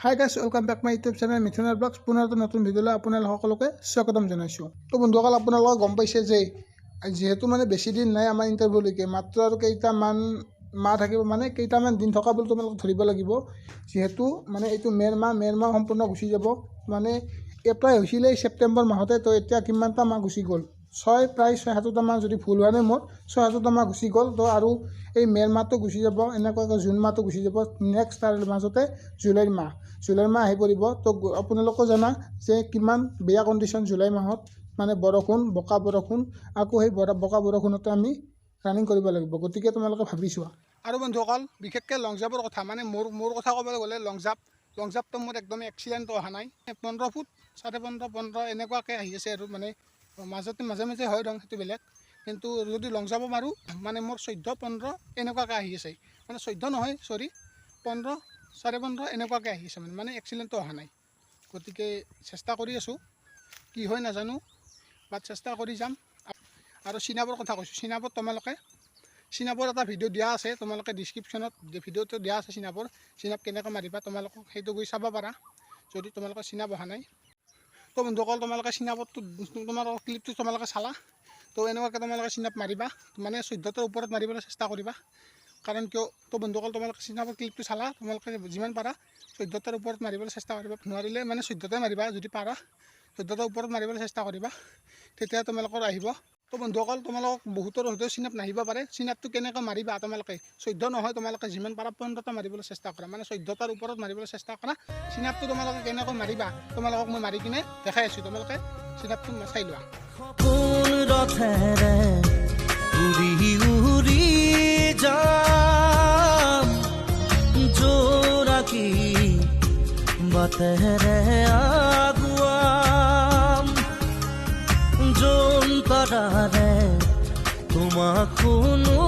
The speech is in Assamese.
High guys, welcome back my YouTube channel মিথুনাৰ ব্লগছ। পুনৰ এটা নতুন ভিডিঅ'লৈ আপোনালোক সকলোকে স্বাগতম জনাইছোঁ। তো বন্ধুসকল, আপোনালোকে গম পাইছে যে যিহেতু বেছি দিন নাই আমাৰ ইণ্টাৰভিউলৈকে, মাত্ৰ আৰু কেইটামান মাহ থাকিব, কেইটামান দিন থকা বুলি তোমালোকে ধৰিব লাগিব। যিহেতু এইটো মে'ৰ মাহ সম্পূৰ্ণ গুচি যাব। এপ্লাই হৈছিলে ছেপ্টেম্বৰ মাহতে, তো এতিয়া কিমানটা মাহ গুচি গ'ল, প্ৰায় 6-7টা মাহ, যদি ভুল হোৱা নাই মোৰ 6-7টা মাহ গুচি গ'ল। তো আৰু এই মে'ৰ মাহটো গুচি যাব, এনেকুৱাকৈ জুন মাহটো গুচি যাব। নেক্সট তাৰ মাজতে জুলাইৰ মাহ আহি পৰিব। তো আপোনালোকেও জানা যে কিমান বেয়া কণ্ডিশ্যন জুলাই মাহত, বৰষুণ, বোকা বৰষুণ, আকৌ সেই বোকা বৰষুণতে আমি ৰানিং কৰিব লাগিব। গতিকে তোমালোকে ভাবি চোৱা। আৰু বন্ধুসকল, বিশেষকৈ লং জাম্পৰ কথা, মোৰ কথা ক'বলৈ গ'লে লং জাম্পটো মোৰ একদমেই এক্সিলেণ্টটো অহা নাই। 15 ফুট, 15.5 এনেকুৱাকৈ আহি আছে আৰু মাজে মাজে হয় ৰং, সেইটো বেলেগ। কিন্তু যদি লং জাম্প মাৰোঁ মোৰ 14-15 এনেকুৱাকৈ আহি আছে। 14 নহয়, 15, 15.5 এনেকুৱাকৈ আহি আছে। এক্সিলেণ্টটো অহা নাই। গতিকে চেষ্টা কৰি আছোঁ, কি হয় নাজানো, বাট চেষ্টা কৰি যাম। আৰু চিনাবৰ কথা কৈছোঁ, চিনাবৰ এটা ভিডিঅ' দিয়া আছে, তোমালোকে ডিছক্ৰিপশ্যনত ভিডিঅ'টো দিয়া আছে। চিনাপ কেনেকৈ মাৰিবা, তোমালোকক সেইটো গৈ চাব পাৰা যদি তোমালোকৰ চিনাপ অহা নাই। তো বন্ধুসকল, তোমালোকে চিনাপটো তোমালোকৰ ক্লিপটো তোমালোকে চালা। তো এনেকুৱাকৈ তোমালোকে চিনাপ মাৰিবা, 14টাৰ ওপৰত মাৰিবলৈ চেষ্টা কৰিবা। কাৰণ কিয়, তো বন্ধুসকল, তোমালোকে চিনাপৰ ক্লিপটো চালা, তোমালোকে যিমান পাৰা 14টাৰ ওপৰত মাৰিবলৈ চেষ্টা কৰিবা। নোৱাৰিলে 14টাই মাৰিবা, যদি পাৰা 14টাৰ ওপৰত মাৰিবলৈ চেষ্টা কৰিবা, তেতিয়া তোমালোকৰ আহিব। তো বন্ধুসকল, তোমালোকক বহুতৰ হয়তো চিনাপ নাহিব পাৰে। চিনাপটো কেনেকৈ মাৰিবা, তোমালোকে 14 নহয়, তোমালোকে যিমান পাৰা 15টা মাৰিবলৈ চেষ্টা কৰা, 14টাৰ ওপৰত মাৰিবলৈ চেষ্টা কৰা। চিনাপটো তোমালোকে কেনেকৈ মাৰিবা, তোমালোকক মই মাৰি কিনে দেখাই আছোঁ, তোমালোকে চিনাপটো চাই লোৱা। বাতেৰে আগুৱাম জোন তৰাৰে তোমাক শুনো